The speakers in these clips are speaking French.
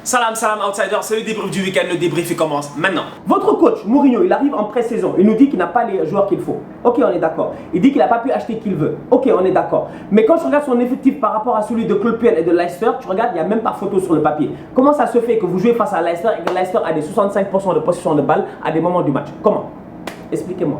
Salam, salam outsiders, c'est le débrief du week-end, le débrief il commence maintenant. Votre coach, Mourinho, il arrive en pré-saison, il nous dit qu'il n'a pas les joueurs qu'il faut. Ok, on est d'accord. Il dit qu'il n'a pas pu acheter qu'il veut. Ok, on est d'accord. Mais quand je regarde son effectif par rapport à celui de Claude Puel et de Leicester, tu regardes, il n'y a même pas photo sur le papier. Comment ça se fait que vous jouez face à Leicester et que Leicester a des 65% de possession de balle à des moments du match? Comment? Expliquez-moi.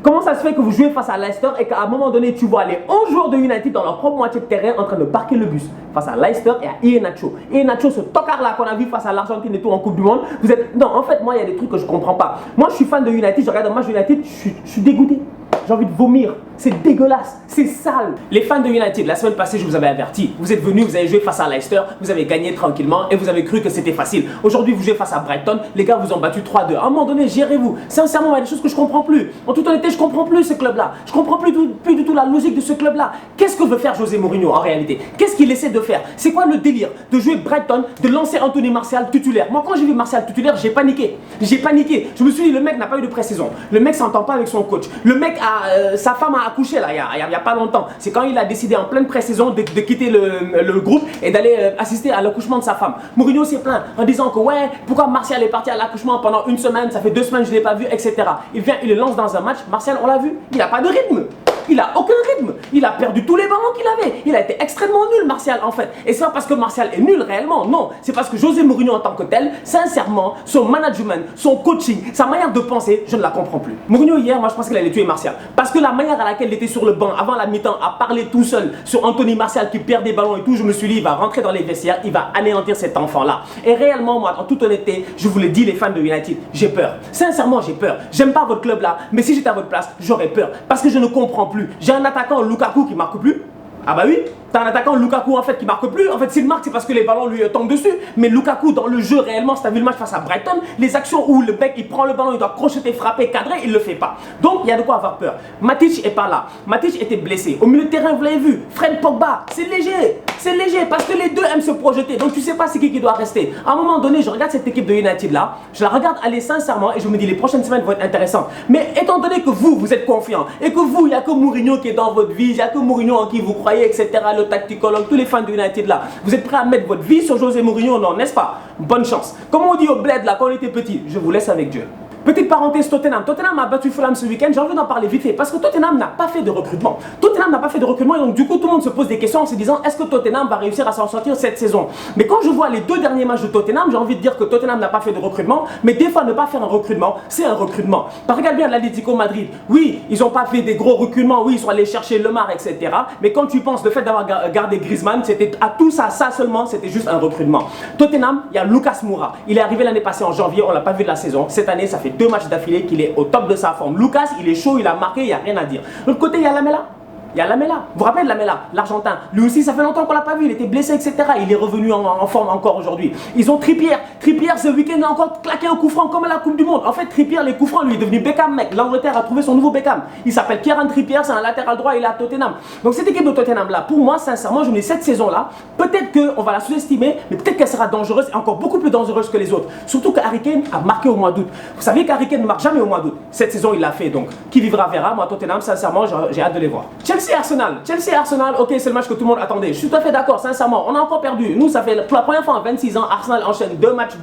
Comment ça se fait que vous jouez face à Leicester et qu'à un moment donné, tu vois les 11 joueurs de United dans leur propre moitié de terrain en train de parquer le bus face à Leicester et à Iheanacho. Iheanacho, ce tocard-là qu'on a vu face à l'Argentine et tout en Coupe du Monde, vous êtes... Non, en fait, moi, il y a des trucs que je comprends pas. Moi, je suis fan de United, je regarde un match de United, je suis dégoûté. J'ai envie de vomir. C'est dégueulasse. C'est sale. Les fans de United, la semaine passée, je vous avais averti. Vous êtes venus, vous avez joué face à Leicester, vous avez gagné tranquillement et vous avez cru que c'était facile. Aujourd'hui, vous jouez face à Brighton. Les gars vous ont battu 3-2. À un moment donné, gérez-vous. Sincèrement, il y a des choses que je comprends plus. En toute honnêteté, je comprends plus ce club-là. Je comprends plus du tout la logique de ce club-là. Qu'est-ce que veut faire José Mourinho en réalité? Qu'est-ce qu'il essaie de faire? C'est quoi le délire de jouer Brighton, de lancer Anthony Martial titulaire? Moi, quand j'ai vu Martial titulaire, j'ai paniqué. J'ai paniqué. Je me suis dit, le mec n'a pas eu de pré-saison. Le mec s'entend pas avec son coach. Le mec a... sa femme a accouché là, il y a pas longtemps. C'est quand il a décidé en pleine pré-saison de quitter le groupe et d'aller assister à l'accouchement de sa femme. Mourinho s'est plaint en disant que ouais, pourquoi Martial est parti à l'accouchement pendant une semaine, ça fait 2 semaines je ne l'ai pas vu, etc. Il vient, il le lance dans un match. Martial, on l'a vu, il n'a pas de rythme. Il n'a aucun rythme. Il a perdu tous les ballons qu'il avait. Il a été extrêmement nul, Martial, en fait. Et c'est pas parce que Martial est nul réellement, non. C'est parce que José Mourinho en tant que tel, sincèrement, son management, son coaching, sa manière de penser, je ne la comprends plus. Mourinho, hier, moi, je pense qu'il allait tuer Martial. Parce que la manière à laquelle il était sur le banc, avant la mi-temps, à parler tout seul sur Anthony Martial qui perd des ballons et tout, je me suis dit, il va rentrer dans les vestiaires, il va anéantir cet enfant-là. Et réellement, moi, en toute honnêteté, je vous l'ai dit, les fans de United, j'ai peur. Sincèrement, j'ai peur. J'aime pas votre club-là, mais si j'étais à votre place, j'aurais peur. Parce que je ne comprends plus. J'ai un attaquant Lukaku qui marque plus. Ah bah oui, t'as un attaquant Lukaku en fait qui marque plus. En fait, s'il marque, c'est parce que les ballons lui tombent dessus. Mais Lukaku, dans le jeu réellement, si t'as vu le match face à Brighton, les actions où le mec il prend le ballon, il doit crocheter, frapper, cadrer, il le fait pas. Donc il y a de quoi avoir peur. Matic est pas là. Matic était blessé. Au milieu de terrain, vous l'avez vu, Fred Pogba, c'est léger. C'est léger parce que les deux aiment se projeter. Donc tu sais pas c'est qui doit rester. À un moment donné, je regarde cette équipe de United là, je la regarde aller sincèrement et je me dis les prochaines semaines vont être intéressantes. Mais étant donné que vous êtes confiant et que vous, il n'y a que Mourinho qui est dans votre vie, il n'y a que Mourinho en qui vous croyez, etc. Le tacticologue, tous les fans de United là, vous êtes prêts à mettre votre vie sur José Mourinho, non, n'est-ce pas? Bonne chance. Comme on dit au bled là, quand on était petit, je vous laisse avec Dieu. Petite parenthèse, Tottenham. Tottenham a battu Fulham ce week-end. J'ai envie d'en parler vite fait parce que Tottenham n'a pas fait de recrutement. Tottenham n'a pas fait de recrutement et donc du coup tout le monde se pose des questions en se disant est-ce que Tottenham va réussir à s'en sortir cette saison? Mais quand je vois les 2 derniers matchs de Tottenham, j'ai envie de dire que Tottenham n'a pas fait de recrutement. Mais des fois ne pas faire un recrutement, c'est un recrutement. Regarde bien l'Atlético Madrid. Oui, ils n'ont pas fait des gros recrutements. Oui, ils sont allés chercher Lemar, etc. Mais quand tu penses le fait d'avoir gardé Griezmann, c'était à tout ça, seulement, c'était juste un recrutement. Tottenham, il y a Lucas Moura. Il est arrivé l'année passée en janvier, on l'a pas vu de la saison. Cette année, ça fait 2 matchs d'affilée qu'il est au top de sa forme. Lucas, il est chaud, il a marqué, il n'y a rien à dire. De l'autre côté, il y a Lamela. Il y a Lamela. Vous vous rappelez de Lamela, l'Argentin? Lui aussi, ça fait longtemps qu'on l'a pas vu. Il était blessé, etc. Il est revenu en forme encore aujourd'hui. Ils ont Trippier. Trippier, ce week-end, il a encore claqué un coup franc comme à la Coupe du Monde. En fait, Trippier, les coups francs, lui, est devenu Beckham, mec. L'Angleterre a trouvé son nouveau Beckham. Il s'appelle Kieran Trippier, c'est un latéral droit, il est à Tottenham. Donc, cette équipe de Tottenham-là, pour moi, sincèrement, je me dis, cette saison-là, peut-être qu'on va la sous-estimer, mais peut-être qu'elle sera dangereuse et encore beaucoup plus dangereuse que les autres. Surtout que Harry Kane a marqué au mois d'août. Vous savez qu'Harry Kane ne marque jamais au mois d'août. Cette saison, il l'a fait. Donc, qui vivra verra. Moi, Tottenham, sincèrement, j'ai hâte de les voir. Chelsea-Arsenal. Chelsea-Arsenal, ok, c'est le match que tout le monde attendait. Je suis tout à fait d'accord, sincèrement. On a encore perdu. Nous, ça fait pour la première fois en 26 ans, Arsenal enchaîne 2 matchs,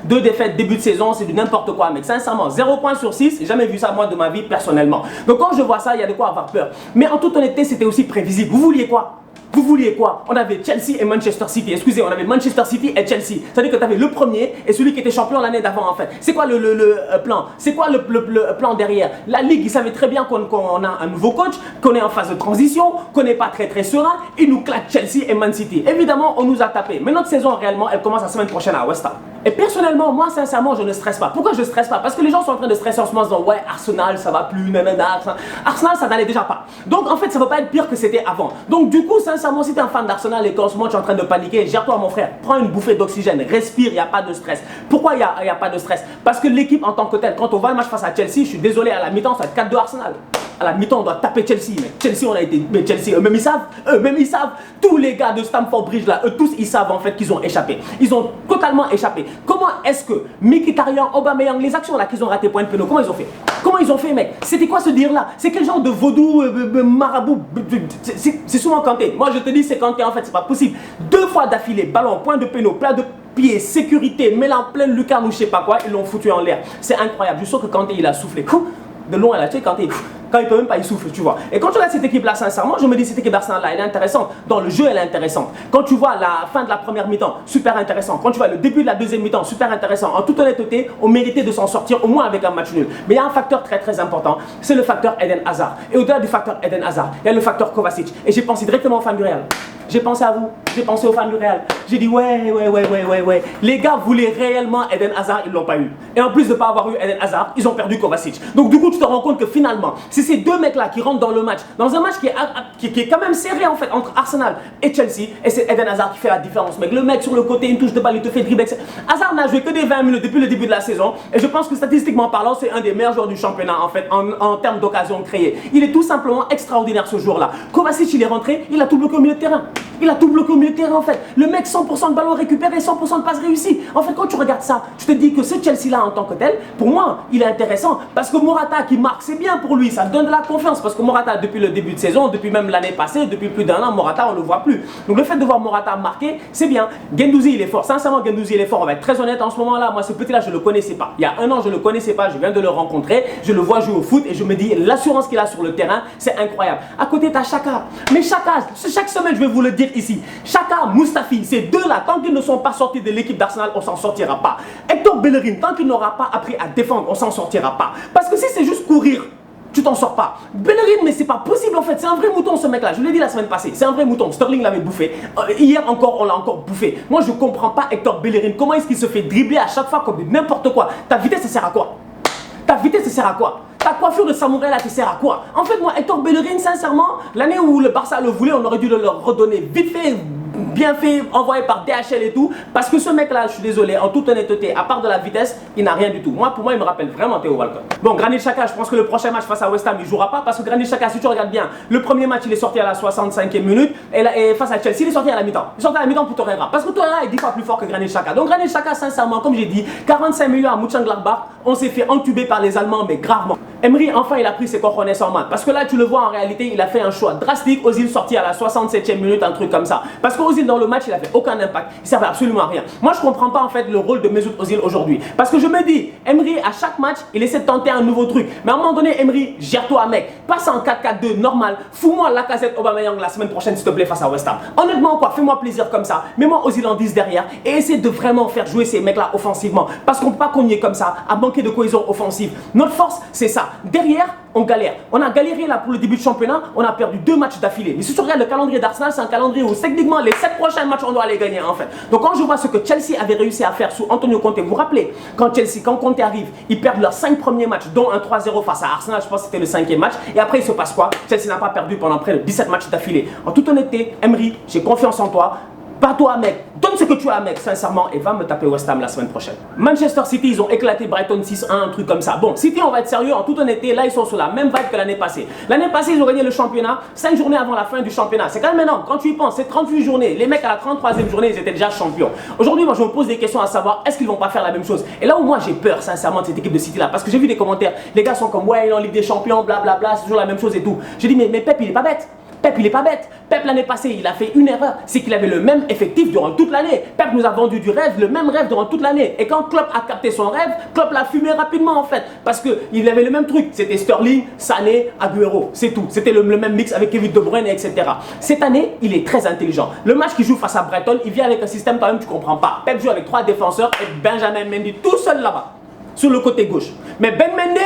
2 défaites début de saison. C'est du n'importe quoi, mec. Sincèrement, 0 points sur 6. J'ai jamais vu ça, moi, de ma vie, personnellement. Donc, quand je vois ça, il y a de quoi avoir peur. Mais en toute honnêteté, c'était aussi prévisible. Vous vouliez quoi? Vous vouliez quoi? On avait Chelsea et Manchester City. Excusez, on avait Manchester City et Chelsea. C'est-à-dire que tu avais le premier et celui qui était champion l'année d'avant en fait. C'est quoi le plan? C'est quoi le plan derrière? La Ligue, ils savaient très bien qu'on a un nouveau coach, qu'on est en phase de transition, qu'on n'est pas très serein. Ils nous claquent Chelsea et Man City. Évidemment, on nous a tapé. Mais notre saison réellement, elle commence la semaine prochaine à West Ham. Et personnellement, moi sincèrement, je ne stresse pas. Pourquoi je ne stresse pas? Parce que les gens sont en train de stresser en ce moment en disant ouais, Arsenal, ça va plus, nanana. Arsenal, ça n'allait déjà pas. Donc en fait, ça ne va pas être pire que c'était avant. Donc du coup, sincèrement, si tu es un fan d'Arsenal et qu'en ce moment tu es en train de paniquer, gère-toi mon frère, prends une bouffée d'oxygène, respire, il n'y a pas de stress. Pourquoi il n'y a pas de stress? Parce que l'équipe en tant que telle, quand on va le match face à Chelsea, je suis désolé, à la mi-temps, ça va être 4-2 Arsenal. À la mi-temps, on doit taper Chelsea. Mais Chelsea, on a été. Mais Chelsea, eux-mêmes ils savent. Tous les gars de Stamford Bridge, là, eux tous, ils savent en fait qu'ils ont échappé. Ils ont totalement échappé. Comment est-ce que Mkhitaryan, Aubameyang, les actions là qu'ils ont raté point de pénal, comment ils ont fait? Comment ils ont fait, mec? C'était quoi ce dire-là? C'est quel genre de vaudou, marabout? C'est souvent Kanté. Moi, je te dis, c'est Kanté en fait, c'est pas possible. 2 fois d'affilée, ballon, point de pénal, pied, sécurité, met en pleine lucarne ou je sais pas quoi, ils l'ont foutu en l'air. C'est incroyable. Je sens que Kanté, il a soufflé. De loin, là, tu sais, Kanté, quand il peut même pas, il souffle, tu vois. Et quand tu regardes cette équipe-là, sincèrement, je me dis, cette équipe d'Arsenal-là, elle est intéressante. Dans le jeu, elle est intéressante. Quand tu vois la fin de la première mi-temps, super intéressant. Quand tu vois le début de la deuxième mi-temps, super intéressant. En toute honnêteté, on méritait de s'en sortir au moins avec un match nul. Mais il y a un facteur très très important, c'est le facteur Eden Hazard. Et au-delà du facteur Eden Hazard, il y a le facteur Kovacic. Et j'ai pensé directement aux fans du Real. J'ai pensé à vous, j'ai pensé aux fans du Real. J'ai dit ouais. Les gars voulaient réellement Eden Hazard, ils l'ont pas eu. Et en plus de ne pas avoir eu Eden Hazard, ils ont perdu Kovacic. Donc du coup, tu te rends compte que finalement, c'est ces deux mecs-là qui rentrent dans le match, dans un match qui est quand même serré en fait entre Arsenal et Chelsea, et c'est Eden Hazard qui fait la différence. Mec, le mec sur le côté, une touche de balle, il te fait dribbler. Hazard n'a joué que des 20 minutes depuis le début de la saison, et je pense que statistiquement parlant, c'est un des meilleurs joueurs du championnat en fait, en termes d'occasion créée. Il est tout simplement extraordinaire ce jour-là. Kovacic, il est rentré, il a tout bloqué au milieu de terrain. Il a tout bloqué au milieu de terrain en fait. Le mec 100% de ballon récupéré, 100% de passes réussies. En fait, quand tu regardes ça, tu te dis que ce Chelsea-là en tant que tel, pour moi, il est intéressant. Parce que Morata qui marque, c'est bien pour lui. Ça donne de la confiance. Parce que Morata, depuis le début de saison, depuis même l'année passée, depuis plus d'un an, Morata, on ne le voit plus. Donc le fait de voir Morata marquer, c'est bien. Guendouzi, il est fort. Sincèrement, Guendouzi, il est fort. On va être très honnête en ce moment-là. Moi, ce petit-là, je ne le connaissais pas. Il y a un an, je ne le connaissais pas. Je viens de le rencontrer. Je le vois jouer au foot et je me dis, l'assurance qu'il a sur le terrain, c'est incroyable. À côté, tu as Chaka. Mais Chaka, chaque semaine, je vais vous le dire ici. Chaka, Mustafi, ces deux-là, tant qu'ils ne sont pas sortis de l'équipe d'Arsenal, on s'en sortira pas. Hector Bellerin, tant qu'il n'aura pas appris à défendre, on s'en sortira pas. Parce que si c'est juste courir, tu t'en sors pas. Bellerin, mais c'est pas possible en fait. C'est un vrai mouton ce mec-là. Je l'ai dit la semaine passée. C'est un vrai mouton. Sterling l'avait bouffé. Hier encore, on l'a encore bouffé. Moi, je comprends pas Hector Bellerin. Comment est-ce qu'il se fait dribbler à chaque fois comme n'importe quoi? Ta vitesse, ça sert à quoi? Ta vitesse, ça sert à quoi? Ta coiffure de samouraï là, tu sert à quoi? En fait, moi, Hector Bellerin, sincèrement, l'année où le Barça le voulait, on aurait dû le leur redonner vite fait, bien fait, envoyé par DHL et tout. Parce que ce mec-là, je suis désolé, en toute honnêteté, à part de la vitesse, il n'a rien du tout. Moi, pour moi, il me rappelle vraiment Theo Walcott. Bon, Granit Xhaka, je pense que le prochain match face à West Ham, il ne jouera pas. Parce que Granit Xhaka, si tu regardes bien, le premier match, il est sorti à la 65e minute. Et face à Chelsea, il est sorti à la mi-temps. Il est sorti à la mi-temps pour Torreira. Parce que Torreira est 10 fois plus fort que Granit Xhaka. Donc Granit Xhaka, sincèrement, comme j'ai dit, 45 millions à Mönchengladbach, on s'est fait entuber par les Allemands, mais gravement. Emery, enfin, il a pris ses cojones en main. Parce que là, tu le vois, en réalité, il a fait un choix drastique. Ozil sorti à la 67e minute, un truc comme ça. Parce qu'Ozil, dans le match, il avait aucun impact. Il ne servait absolument à rien. Moi, je ne comprends pas, en fait, le rôle de Mesut Ozil aujourd'hui. Parce que je me dis, Emery, à chaque match, il essaie de tenter un nouveau truc. Mais à un moment donné, Emery, gère-toi, mec. Passe en 4-4-2, normal. Fous-moi Lacazette Aubameyang la semaine prochaine, s'il te plaît, face à West Ham. Honnêtement, quoi, fais-moi plaisir comme ça. Mets-moi Ozil en 10 derrière. Et essaie de vraiment faire jouer ces mecs-là offensivement. Parce qu'on ne peut pas cogner comme ça, à manquer de cohésion offensive. Notre force, c'est ça. Derrière, on galère. On a galéré là pour le début de championnat, on a perdu 2 matchs d'affilée. Mais si tu regardes le calendrier d'Arsenal, c'est un calendrier où techniquement les 7 prochains matchs on doit les gagner en fait. Donc quand je vois ce que Chelsea avait réussi à faire sous Antonio Conte, vous vous rappelez, quand Conte arrive, ils perdent leurs 5 premiers matchs, dont un 3-0 face à Arsenal, je pense que c'était le 5e match. Et après il se passe quoi? Chelsea n'a pas perdu pendant près de 17 matchs d'affilée. En toute honnêteté, Emery, j'ai confiance en toi. Pas toi mec, donne ce que tu as mec, sincèrement, et va me taper West Ham la semaine prochaine. Manchester City, ils ont éclaté Brighton 6-1, un truc comme ça. Bon, City, on va être sérieux, en toute honnêteté, là ils sont sur la même vibe que l'année passée. L'année passée, ils ont gagné le championnat 5 journées avant la fin du championnat. C'est quand même énorme, quand tu y penses, c'est 38 journées. Les mecs à la 33e journée, ils étaient déjà champions. Aujourd'hui, moi je me pose des questions à savoir, est-ce qu'ils vont pas faire la même chose? Et là où moi j'ai peur, sincèrement, de cette équipe de City là, parce que j'ai vu des commentaires, les gars sont comme, ouais, il est en Ligue des Champions, blablabla, c'est toujours la même chose et tout. J'ai dit, mais Pep, il est pas bête. Pep, il est pas bête. Pep, l'année passée, il a fait une erreur. C'est qu'il avait le même effectif durant toute l'année. Pep nous a vendu du rêve, le même rêve durant toute l'année. Et quand Klopp a capté son rêve, Klopp l'a fumé rapidement en fait. Parce qu'il avait le même truc. C'était Sterling, Sané, Agüero. C'est tout. C'était le même mix avec Kevin De Bruyne, etc. Cette année, il est très intelligent. Le match qu'il joue face à Brighton, il vient avec un système quand même, tu comprends pas. Pep joue avec 3 défenseurs et Benjamin Mendy tout seul là-bas, sur le côté gauche. Mais Ben Mendy,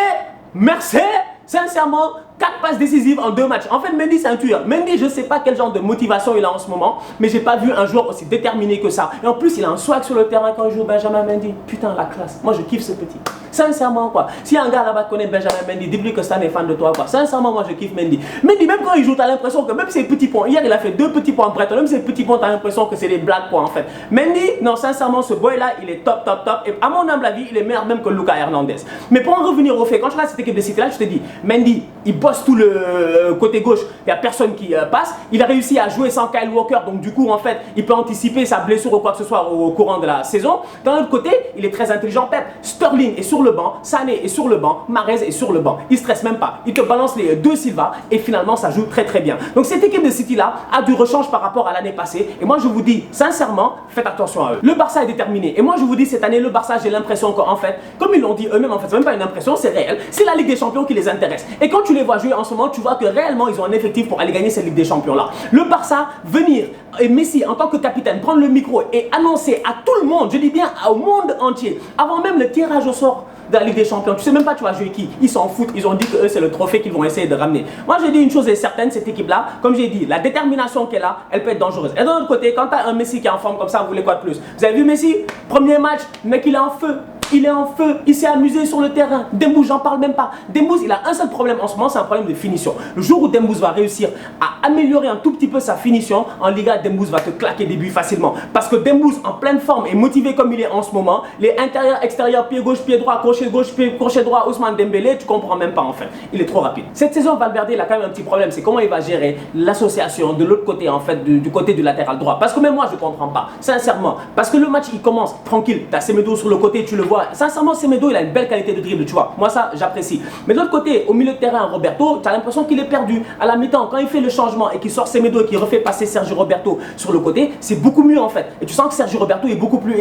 merci. Sincèrement, 4 passes décisives en 2 matchs. En fait, Mendy, c'est un tueur. Mendy, je ne sais pas quel genre de motivation il a en ce moment, mais j'ai pas vu un joueur aussi déterminé que ça. Et en plus, il a un swag sur le terrain quand il joue Benjamin Mendy. Putain, la classe. Moi, je kiffe ce petit. Sincèrement, quoi. S'il y a un gars là-bas qui connaît Benjamin Mendy, dis-lui que Stan est fan de toi, quoi. Sincèrement, moi, je kiffe Mendy. Mendy, même quand il joue, tu as l'impression que même ses petits points, hier, il a fait 2 petits points Brighton, même ses petits points, tu as l'impression que c'est des blagues, quoi, en fait. Mendy, non, sincèrement, ce boy-là, il est top, top, top. Et à mon humble avis, il est meilleur même que Lucas Hernandez. Mais pour en revenir au fait, quand je regarde cette équipe de City là, je te dis, Mendy, il bosse tout le côté gauche, il n'y a personne qui passe. Il a réussi à jouer sans Kyle Walker, donc du coup, en fait, il peut anticiper sa blessure ou quoi que ce soit au courant de la saison. D'un autre côté, il est très intelligent, Pep. Sterling est sur le banc, Sané est sur le banc, Mahrez est sur le banc. Il ne stresse même pas. Il te balance les deux Silva et finalement, ça joue très très bien. Donc cette équipe de City-là a du rechange par rapport à l'année passée. Et moi, je vous dis, sincèrement, faites attention à eux. Le Barça est déterminé. Et moi, je vous dis, cette année, le Barça, j'ai l'impression qu'en fait, comme ils l'ont dit eux-mêmes, en fait, c'est même pas une impression, c'est réel. C'est la Ligue des Champions qui les intéresse. Et quand tu les vois jouer en ce moment, tu vois que réellement, ils ont un effectif pour aller gagner cette Ligue des Champions-là. Le Barça, venir, et Messi, en tant que capitaine, prendre le micro et annoncer à tout le monde, je dis bien au monde entier, avant même le tirage au sort de la Ligue des Champions, tu sais même pas tu vas jouer qui, ils s'en foutent, ils ont dit que eux c'est le trophée qu'ils vont essayer de ramener. Moi je dis une chose est certaine, cette équipe là, comme j'ai dit, la détermination qu'elle a, elle peut être dangereuse. Et d'un autre côté, quand tu as un Messi qui est en forme comme ça, vous voulez quoi de plus? Vous avez vu Messi, premier match, le mec il est en feu. Il est en feu, il s'est amusé sur le terrain. Dembouz, j'en parle même pas. Dembouz, il a un seul problème en ce moment, c'est un problème de finition. Le jour où Dembouz va réussir à améliorer un tout petit peu sa finition, en Liga, Dembouz va te claquer des buts facilement. Parce que Dembouz, en pleine forme et motivé comme il est en ce moment, les intérieurs, extérieurs, pied gauche, pied droit, crochet gauche, pied crochet droit, Ousmane Dembélé, tu comprends même pas en fait. Il est trop rapide. Cette saison, Valverde, il a quand même un petit problème, c'est comment il va gérer l'association de l'autre côté, en fait, du côté du latéral droit. Parce que même moi, je comprends pas, sincèrement. Parce que le match, il commence tranquille. Tu as Semedo sur le côté, tu le vois. Sincèrement, Semedo, il a une belle qualité de dribble, tu vois. Moi, ça, j'apprécie. Mais de l'autre côté, au milieu de terrain, Roberto, tu as l'impression qu'il est perdu. À la mi-temps, quand il fait le changement et qu'il sort Semedo et qu'il refait passer Sergio Roberto sur le côté, c'est beaucoup mieux en fait. Et tu sens que Sergio Roberto est beaucoup plus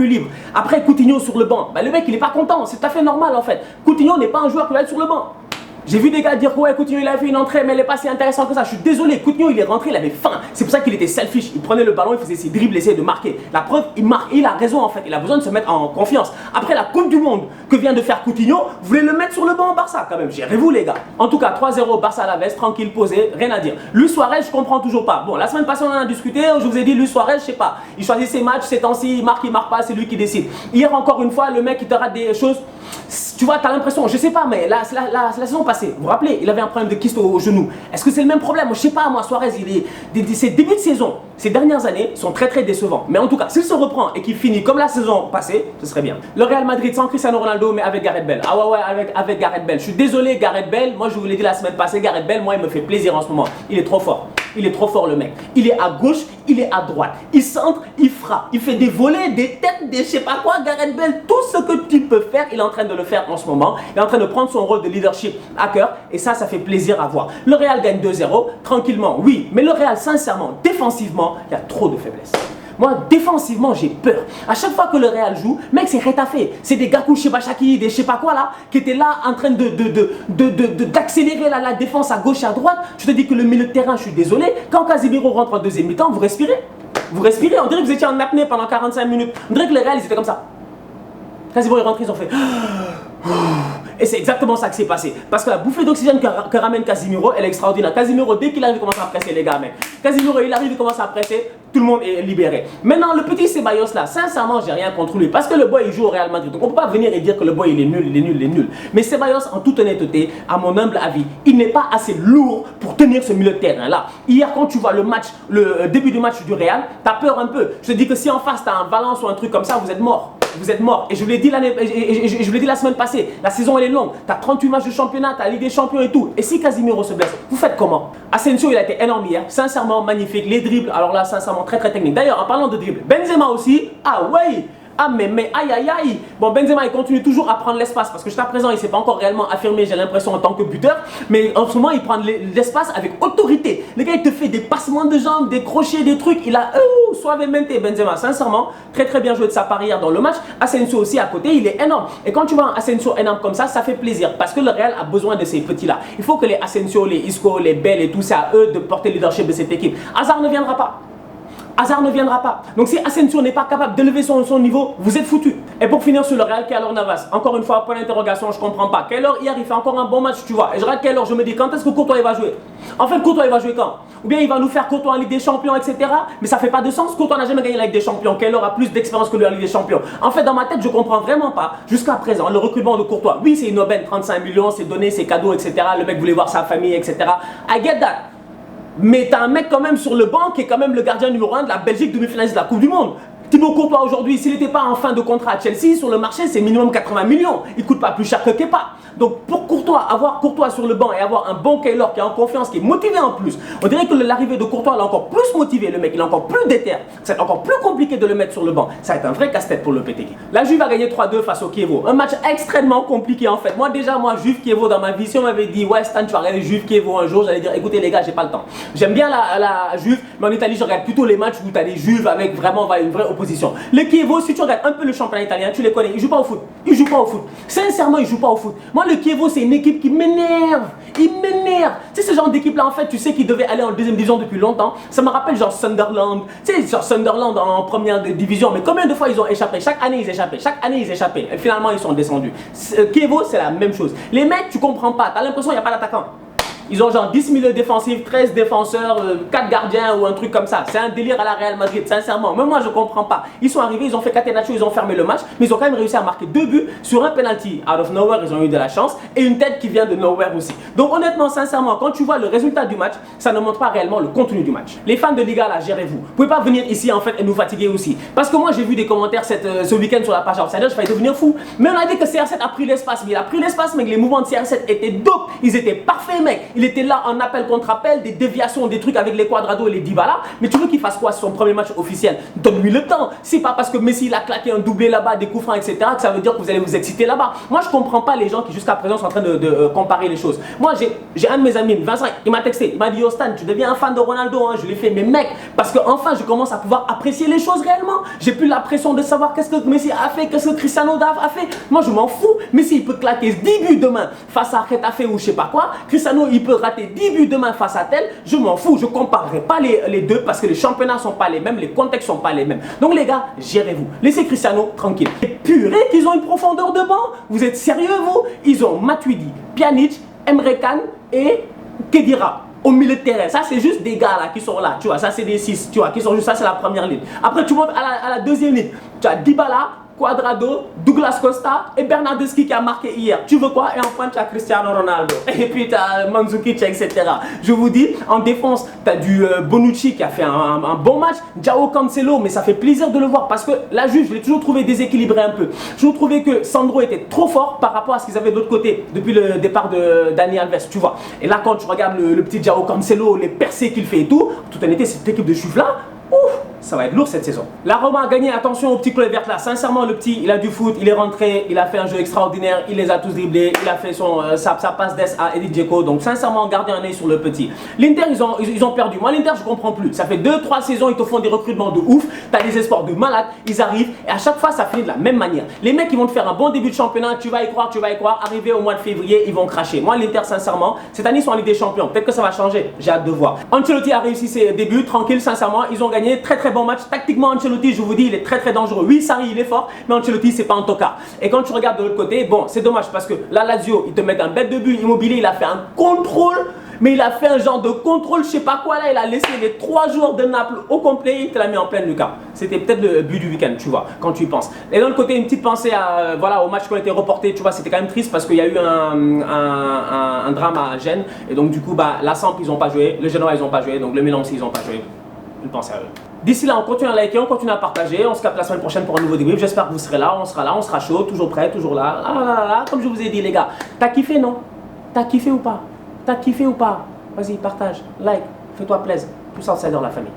libre. Après, Coutinho sur le banc, bah, le mec, il est pas content. C'est tout à fait normal en fait. Coutinho n'est pas un joueur qui va être sur le banc. J'ai vu des gars dire que ouais, Coutinho il a fait une entrée mais elle n'est pas si intéressante que ça. Je suis désolé, Coutinho il est rentré, il avait faim. C'est pour ça qu'il était selfish. Il prenait le ballon, il faisait ses dribbles, essayait de marquer. La preuve, il marque, il a raison en fait. Il a besoin de se mettre en confiance. Après la Coupe du Monde que vient de faire Coutinho, vous voulez le mettre sur le banc au Barça quand même. Gérez-vous les gars. En tout cas, 3-0 Barça à la veste, tranquille, posé, rien à dire. Luis Suarez, je comprends toujours pas. Bon, la semaine passée on en a discuté, je vous ai dit Luis Suarez, je sais pas. Il choisit ses matchs, ces temps-ci, il marque pas, c'est lui qui décide. Hier encore une fois, le mec il te rate des choses. Tu vois, tu as l'impression, je sais pas, mais la saison passée, vous vous rappelez, il avait un problème de kyste au genou. Est-ce que c'est le même problème? Je sais pas, moi, Suarez, ses débuts de saison, ces dernières années, sont très très décevants. Mais en tout cas, s'il se reprend et qu'il finit comme la saison passée, ce serait bien. Le Real Madrid sans Cristiano Ronaldo, mais avec Gareth Bale. Ah ouais, avec Gareth Bale. Je suis désolé, Gareth Bale, moi je vous l'ai dit la semaine passée, Gareth Bale, moi il me fait plaisir en ce moment. Il est trop fort. Il est trop fort le mec. Il est à gauche, il est à droite. Il centre, il frappe. Il fait des volets, des têtes, des je sais pas quoi. Gareth Bale, tout ce que tu peux faire, il est en train de le faire en ce moment. Il est en train de prendre son rôle de leadership à cœur. Et ça fait plaisir à voir. Le Real gagne 2-0, tranquillement, oui. Mais le Real, sincèrement, défensivement, il y a trop de faiblesses. Moi, défensivement, j'ai peur. À chaque fois que le Real joue, mec, c'est rétafé. C'est des Gakou, je sais pas Shaki, des je sais pas quoi là, qui étaient là en train d'accélérer la défense à gauche et à droite. Je te dis que le milieu de terrain, je suis désolé. Quand Casemiro rentre en deuxième mi-temps, vous respirez. Vous respirez. On dirait que vous étiez en apnée pendant 45 minutes. On dirait que le Real, ils étaient comme ça. Casemiro est rentré, ils ont fait. Et c'est exactement ça qui s'est passé. Parce que la bouffée d'oxygène que ramène Casemiro, elle est extraordinaire. Casemiro, dès qu'il arrive, il commence à presser les gars, mec. Casemiro, il arrive, il commence à presser, tout le monde est libéré. Maintenant, le petit Ceballos là, sincèrement, j'ai rien contre lui. Parce que le boy, il joue au Real Madrid. Donc on ne peut pas venir et dire que le boy, il est nul, il est nul, il est nul. Mais Ceballos, en toute honnêteté, à mon humble avis, il n'est pas assez lourd pour tenir ce milieu de terrain là. Hier, quand tu vois le match, le début du match du Real, t'as peur un peu. Je te dis que si en face, t'as un Valence ou un truc comme ça, vous êtes mort. Vous êtes mort. Et je vous l'ai dit la semaine passée, la saison elle est longue. Tu as 38 matchs de championnat, tu as la Ligue des Champions et tout. Et si Casemiro se blesse, vous faites comment? Asensio, il a été énorme hier. Sincèrement, magnifique. Les dribbles, alors là, sincèrement, très très technique. D'ailleurs, en parlant de dribbles, Benzema aussi. Ah ouais! Ah mais aïe aïe aïe. Bon, Benzema il continue toujours à prendre l'espace parce que jusqu'à présent il ne s'est pas encore réellement affirmé, j'ai l'impression, en tant que buteur. Mais en ce moment il prend l'espace avec autorité. Le gars il te fait des passements de jambes, des crochets, des trucs. Il a suavemente Benzema, sincèrement, très très bien joué de sa part hier dans le match. Asensio aussi à côté, il est énorme. Et quand tu vois un Asensio énorme comme ça fait plaisir parce que le Real a besoin de ces petits là. Il faut que les Asensio, les Isco, les Bell et tout, c'est à eux de porter le leadership de cette équipe. Hazard ne viendra pas. Hazard ne viendra pas. Donc si Asensio n'est pas capable d'élever son niveau, vous êtes foutu. Et pour finir sur le Real, Keylor Navas, encore une fois, point d'interrogation, je ne comprends pas. Keylor hier, il fait encore un bon match, tu vois. Et je regarde Keylor, je me dis, quand est-ce que Courtois il va jouer? En fait, Courtois il va jouer quand? Ou bien il va nous faire Courtois en Ligue des Champions, etc. Mais ça ne fait pas de sens. Courtois n'a jamais gagné la Ligue des Champions. Keylor a plus d'expérience que lui en Ligue des Champions. En fait, dans ma tête, je ne comprends vraiment pas, jusqu'à présent, le recrutement de Courtois. Oui, c'est une aubaine, 35 millions, c'est donné, c'est cadeau, etc. Le mec voulait voir sa famille, etc. I get that. Mais t'as un mec quand même sur le banc qui est quand même le gardien numéro 1 de la Belgique demi-finaliste de la Coupe du Monde. Thibaut Courtois aujourd'hui, s'il n'était pas en fin de contrat à Chelsea, sur le marché, c'est minimum 80 millions. Il ne coûte pas plus cher que Kepa. Donc pour Courtois, avoir Courtois sur le banc et avoir un bon Keylor qui est en confiance, qui est motivé en plus, on dirait que l'arrivée de Courtois l'a encore plus motivé. Le mec, il est encore plus déter. C'est encore plus compliqué de le mettre sur le banc. Ça va être un vrai casse-tête pour le PTG. La Juve a gagné 3-2 face au Chievo. Un match extrêmement compliqué en fait. Moi déjà, Juve Chievo dans ma vie, si on m'avait dit ouais Stan, tu vas regarder Juve Chievo un jour, j'allais dire écoutez les gars, j'ai pas le temps. J'aime bien la Juve, mais en Italie, je regarde plutôt les matchs où tu as des Juves avec vraiment une vraie opposition. Le Chievo, si tu regardes un peu le championnat italien, tu les connais, ils jouent pas au foot. Ils jouent pas au foot. Sincèrement, ils jouent pas au foot. Moi, le Chievo, c'est une équipe qui m'énerve. Il m'énerve. Tu sais, ce genre d'équipe là, en fait, tu sais qu'ils devaient aller en deuxième division depuis longtemps. Ça me rappelle genre Sunderland. Tu sais, genre Sunderland en première division. Mais combien de fois ils ont échappé? Chaque année, ils échappaient. Chaque année, ils échappaient. Et finalement, ils sont descendus. Chievo, c'est la même chose. Les mecs, tu comprends pas. Tu as l'impression qu'il n'y a pas d'attaquant. Ils ont genre 10 milieux défensifs, 13 défenseurs, 4 gardiens ou un truc comme ça. C'est un délire à la Real Madrid, sincèrement. Même moi, je comprends pas. Ils sont arrivés, ils ont fait catenaccio, ils ont fermé le match, mais ils ont quand même réussi à marquer 2 buts sur un penalty. Out of nowhere, ils ont eu de la chance et une tête qui vient de nowhere aussi. Donc honnêtement, sincèrement, quand tu vois le résultat du match, ça ne montre pas réellement le contenu du match. Les fans de Liga, là, gérez-vous. Vous pouvez pas venir ici en fait et nous fatiguer aussi. Parce que moi, j'ai vu des commentaires ce week-end sur la page Outsider, je failli devenir fou. Mais on a dit que CR7 a pris l'espace. Mais il a pris l'espace, mec. Les mouvements de CR7 étaient dope. Ils étaient parfaits, mec. Il était là en appel contre appel, des déviations, des trucs avec les Cuadrado et les Dybala. Mais tu veux qu'il fasse quoi sur son premier match officiel? Donne-lui le temps. C'est pas parce que Messi il a claqué un doublé là-bas, des coups francs, etc. que ça veut dire que vous allez vous exciter là-bas. Moi, je comprends pas les gens qui jusqu'à présent sont en train de comparer les choses. Moi, j'ai un de mes amis, Vincent, il m'a texté, il m'a dit Yo Stan, tu deviens un fan de Ronaldo, hein. Je lui ai fait, mais mec, parce que enfin je commence à pouvoir apprécier les choses réellement. J'ai plus la pression de savoir qu'est-ce que Messi a fait, qu'est-ce que Cristiano a fait. Moi, je m'en fous. Messi, il peut claquer 10 buts demain face à Getafe ou je sais pas quoi. Cristiano, il peut rater 10 buts demain face à tel. Je m'en fous. Je comparerai pas les deux parce que les championnats sont pas les mêmes, les contextes sont pas les mêmes. Donc les gars, gérez-vous. Laissez Cristiano tranquille. Et purée qu'ils ont une profondeur de banc. Vous êtes sérieux vous? Ils ont Matuidi, Pjanic, Emre Can et Khedira au milieu de terrain. Ça, c'est juste des gars là qui sont là. Tu vois, ça, c'est des 6. Tu vois, qui sont juste ça, c'est la première ligne. Après, tu montes à la deuxième ligne. Tu as Dybala, Cuadrado, Douglas Costa et Bernardeschi qui a marqué hier. Tu veux quoi? Et enfin, tu as Cristiano Ronaldo. Et puis, tu as Mandzukic, etc. Je vous dis, en défense, tu as du Bonucci qui a fait un bon match. João Cancelo, mais ça fait plaisir de le voir parce que la Juve, je l'ai toujours trouvé déséquilibré un peu. Je trouvais que Sandro était trop fort par rapport à ce qu'ils avaient de l'autre côté depuis le départ de Dani Alves, tu vois. Et là, quand tu regardes le petit João Cancelo, les percées qu'il fait et tout, toute honnêteté, cette équipe de Juve là, ouf, ça va être lourd cette saison. La Roma a gagné, attention au petit club vert là. Sincèrement, le petit, il a du foot, il est rentré, il a fait un jeu extraordinaire, il les a tous dribblés, il a fait sa passe d'ess à Edith Dzeko. Donc sincèrement, gardez un œil sur le petit. L'Inter, ils ont perdu. Moi, l'Inter, je comprends plus. Ça fait 2-3 saisons, ils te font des recrutements de ouf. Tu as des espoirs de malade, ils arrivent et à chaque fois, ça finit de la même manière. Les mecs, ils vont te faire un bon début de championnat, tu vas y croire, tu vas y croire. Arrivé au mois de février, ils vont cracher. Moi, l'Inter, sincèrement, cette année, ils sont en Ligue des Champions. Peut-être que ça va changer. J'ai hâte de voir. Ancelotti a réussi ses débuts, tranquille, sincèrement. Ils ont gagné. Très bon match. Tactiquement, Ancelotti, je vous dis, il est très dangereux. Oui, Sarri, il est fort, mais Ancelotti, c'est pas en tocard. Et quand tu regardes de l'autre côté, bon, c'est dommage parce que la Lazio, ils te mettent un bête de but. Immobilier, il a fait un contrôle, mais il a fait un genre de contrôle, je sais pas quoi là. Il a laissé les 3 joueurs de Naples au complet, il te l'a mis en pleine lucarne. C'était peut-être le but du week-end, tu vois, quand tu y penses. Et de l'autre côté, une petite pensée à, voilà, au match qui a été reporté, tu vois, c'était quand même triste parce qu'il y a eu un drame à Gênes. Et donc, du coup, bah, la Samp, ils ont pas joué, le Genoa, ils ont pas joué, donc le Milan aussi, ils ont pas joué. Une pensée à eux. D'ici là, on continue à liker, on continue à partager. On se capte la semaine prochaine pour un nouveau débrief. J'espère que vous serez là, on sera chaud, toujours prêt, toujours là. Comme je vous ai dit, les gars, t'as kiffé, non? T'as kiffé ou pas? T'as kiffé ou pas? Vas-y, partage, like, fais-toi plaisir. Tous Outsider, la famille.